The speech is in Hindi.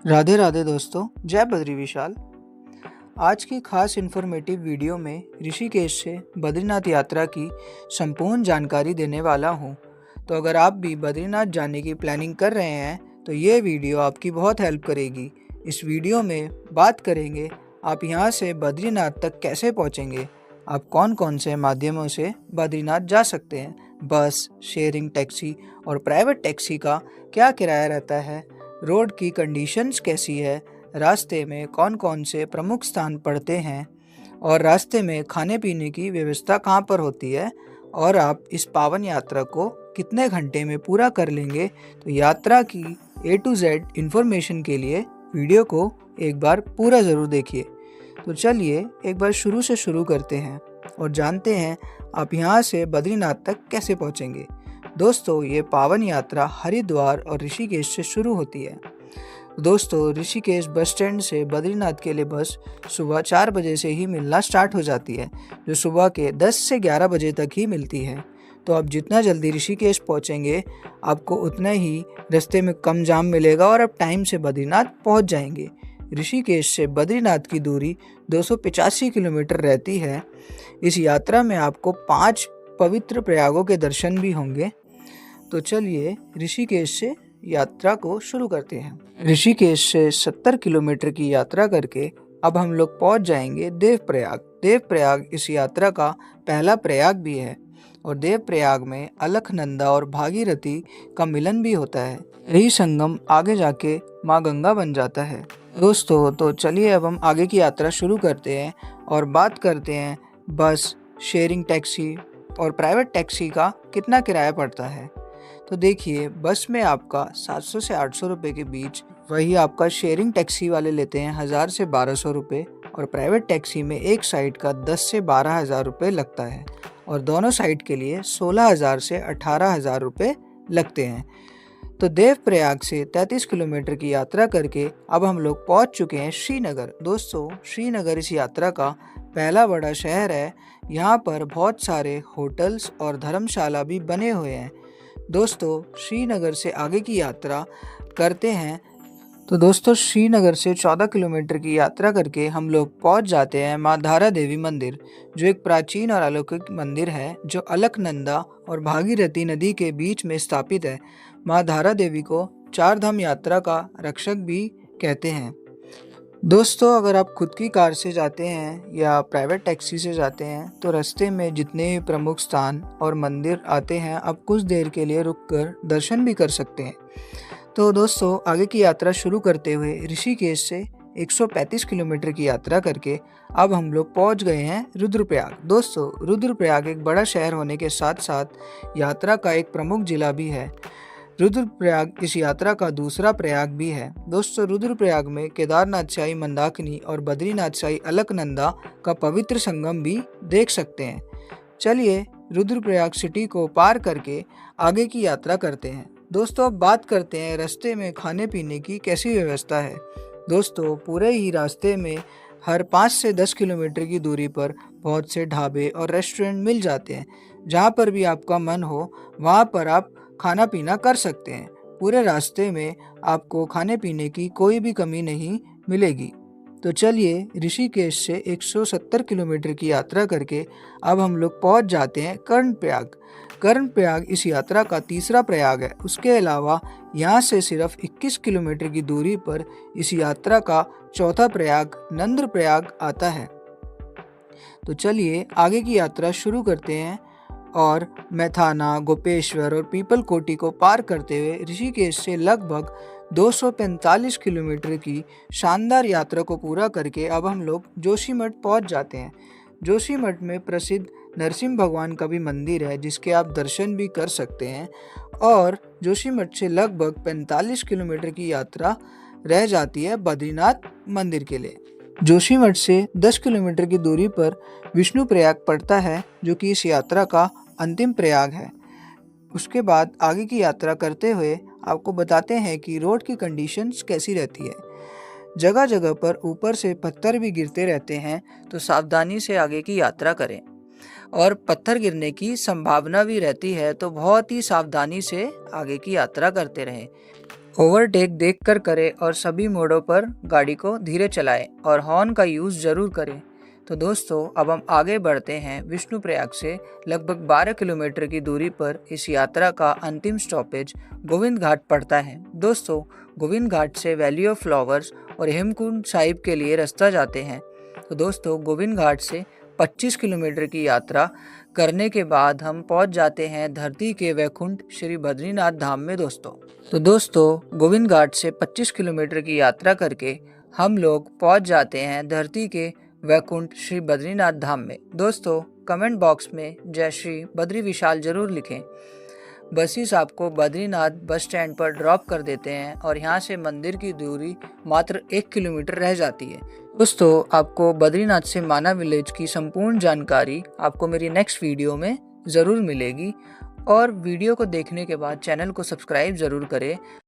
राधे राधे दोस्तों, जय बद्री विशाल। आज की खास इन्फॉर्मेटिव वीडियो में ऋषिकेश से बद्रीनाथ यात्रा की संपूर्ण जानकारी देने वाला हूँ। तो अगर आप भी बद्रीनाथ जाने की प्लानिंग कर रहे हैं तो ये वीडियो आपकी बहुत हेल्प करेगी। इस वीडियो में बात करेंगे आप यहाँ से बद्रीनाथ तक कैसे पहुँचेंगे, आप कौन कौन से माध्यमों से बद्रीनाथ जा सकते हैं, बस, शेयरिंग टैक्सी और प्राइवेट टैक्सी का क्या किराया रहता है, रोड की कंडीशंस कैसी है, रास्ते में कौन कौन से प्रमुख स्थान पड़ते हैं और रास्ते में खाने पीने की व्यवस्था कहाँ पर होती है और आप इस पावन यात्रा को कितने घंटे में पूरा कर लेंगे। तो यात्रा की A to Z इन्फॉर्मेशन के लिए वीडियो को एक बार पूरा ज़रूर देखिए। तो चलिए एक बार शुरू से शुरू करते हैं और जानते हैं आप यहाँ से बद्रीनाथ तक कैसे पहुँचेंगे। दोस्तों, ये पावन यात्रा हरिद्वार और ऋषिकेश से शुरू होती है। दोस्तों, ऋषिकेश बस स्टैंड से बद्रीनाथ के लिए बस सुबह 4 बजे से ही मिलना स्टार्ट हो जाती है, जो सुबह के 10 से 11 बजे तक ही मिलती है। तो आप जितना जल्दी ऋषिकेश पहुंचेंगे आपको उतना ही रास्ते में कम जाम मिलेगा और आप टाइम से बद्रीनाथ पहुंच जाएंगे। ऋषिकेश से बद्रीनाथ की दूरी 285 किलोमीटर रहती है। इस यात्रा में आपको 5 पवित्र प्रयागों के दर्शन भी होंगे। तो चलिए ऋषिकेश से यात्रा को शुरू करते हैं। ऋषिकेश से 70 किलोमीटर की यात्रा करके अब हम लोग पहुंच जाएंगे देवप्रयाग। देवप्रयाग इस यात्रा का पहला प्रयाग भी है और देवप्रयाग में अलकनंदा और भागीरथी का मिलन भी होता है। यही संगम आगे जाके माँ गंगा बन जाता है। दोस्तों, तो चलिए अब हम आगे की यात्रा शुरू करते हैं और बात करते हैं बस, शेयरिंग टैक्सी और प्राइवेट टैक्सी का कितना किराया पड़ता है। तो देखिए, बस में आपका 700 से 800 रुपये के बीच, वही आपका शेयरिंग टैक्सी वाले लेते हैं 1000 से 1200 रुपये और प्राइवेट टैक्सी में एक साइड का 10 से 12,000 रुपये लगता है और दोनों साइड के लिए 16,000 से 18,000 रुपये लगते हैं। तो देवप्रयाग से 33 किलोमीटर की यात्रा करके अब हम लोग पहुंच चुके हैं श्रीनगर। दोस्तों, श्रीनगर इस यात्रा का पहला बड़ा शहर है। यहाँ पर बहुत सारे होटल्स और धर्मशाला भी बने हुए हैं। दोस्तों, श्रीनगर से आगे की यात्रा करते हैं। तो दोस्तों, श्रीनगर से 14 किलोमीटर की यात्रा करके हम लोग पहुंच जाते हैं माँ धारा देवी मंदिर, जो एक प्राचीन और अलौकिक मंदिर है जो अलकनंदा और भागीरथी नदी के बीच में स्थापित है। माँ धारा देवी को 4 धाम यात्रा का रक्षक भी कहते हैं। दोस्तों, अगर आप खुद की कार से जाते हैं या प्राइवेट टैक्सी से जाते हैं तो रास्ते में जितने भी प्रमुख स्थान और मंदिर आते हैं आप कुछ देर के लिए रुककर दर्शन भी कर सकते हैं। तो दोस्तों, आगे की यात्रा शुरू करते हुए ऋषिकेश से 135 किलोमीटर की यात्रा करके अब हम लोग पहुंच गए हैं रुद्रप्रयाग। दोस्तों, रुद्रप्रयाग एक बड़ा शहर होने के साथ साथ यात्रा का एक प्रमुख जिला भी है। रुद्रप्रयाग इस यात्रा का दूसरा प्रयाग भी है। दोस्तों, रुद्रप्रयाग में केदारनाथ शाही मंदाकिनी और बद्रीनाथ शाही अलकनंदा का पवित्र संगम भी देख सकते हैं। चलिए रुद्रप्रयाग सिटी को पार करके आगे की यात्रा करते हैं। दोस्तों, अब बात करते हैं रास्ते में खाने पीने की कैसी व्यवस्था है। दोस्तों, पूरे ही रास्ते में हर 5 से 10 किलोमीटर की दूरी पर बहुत से ढाबे और रेस्टोरेंट मिल जाते हैं। जहाँ पर भी आपका मन हो वहाँ पर आप खाना पीना कर सकते हैं। पूरे रास्ते में आपको खाने पीने की कोई भी कमी नहीं मिलेगी। तो चलिए ऋषिकेश से 170 किलोमीटर की यात्रा करके अब हम लोग पहुंच जाते हैं कर्णप्रयाग। कर्णप्रयाग इस यात्रा का तीसरा प्रयाग है। उसके अलावा यहाँ से सिर्फ 21 किलोमीटर की दूरी पर इस यात्रा का चौथा प्रयाग नंद्रप्रयाग आता है। तो चलिए आगे की यात्रा शुरू करते हैं और मैथाना, गोपेश्वर और पीपल कोटी को पार करते हुए ऋषिकेश से लगभग 245 किलोमीटर की शानदार यात्रा को पूरा करके अब हम लोग जोशीमठ पहुंच जाते हैं। जोशीमठ में प्रसिद्ध नरसिंह भगवान का भी मंदिर है जिसके आप दर्शन भी कर सकते हैं और जोशीमठ से लगभग 45 किलोमीटर की यात्रा रह जाती है बद्रीनाथ मंदिर के लिए। जोशीमठ से 10 किलोमीटर की दूरी पर विष्णु प्रयाग पड़ता है, जो कि इस यात्रा का अंतिम प्रयाग है। उसके बाद आगे की यात्रा करते हुए आपको बताते हैं कि रोड की कंडीशंस कैसी रहती है। जगह जगह पर ऊपर से पत्थर भी गिरते रहते हैं, तो सावधानी से आगे की यात्रा करें और पत्थर गिरने की संभावना भी रहती है, तो बहुत ही सावधानी से आगे की यात्रा करते रहें। ओवरटेक देखकर करें और सभी मोड़ों पर गाड़ी को धीरे चलाएं और हॉर्न का यूज़ ज़रूर करें। तो दोस्तों अब हम आगे बढ़ते हैं। विष्णुप्रयाग से लगभग 12 किलोमीटर की दूरी पर इस यात्रा का अंतिम स्टॉपेज गोविंद घाट पड़ता है। दोस्तों गोविंद घाट से वैली ऑफ फ्लावर्स और हेमकुंड साहिब के लिए रास्ता जाते हैं। तो दोस्तों गोविंद घाट से 25 किलोमीटर की यात्रा करने के बाद हम पहुंच जाते हैं धरती के वैकुंठ श्री बद्रीनाथ धाम में। दोस्तों गोविंद घाट से 25 किलोमीटर की यात्रा करके हम लोग पहुंच जाते हैं धरती के वैकुंठ श्री बद्रीनाथ धाम में। दोस्तों कमेंट बॉक्स में जय श्री बद्री विशाल जरूर लिखें। बसेस आपको बद्रीनाथ बस स्टैंड पर ड्रॉप कर देते हैं और यहाँ से मंदिर की दूरी मात्र 1 किलोमीटर रह जाती है। दोस्तों आपको बद्रीनाथ से माना विलेज की संपूर्ण जानकारी आपको मेरी नेक्स्ट वीडियो में ज़रूर मिलेगी और वीडियो को देखने के बाद चैनल को सब्सक्राइब ज़रूर करें।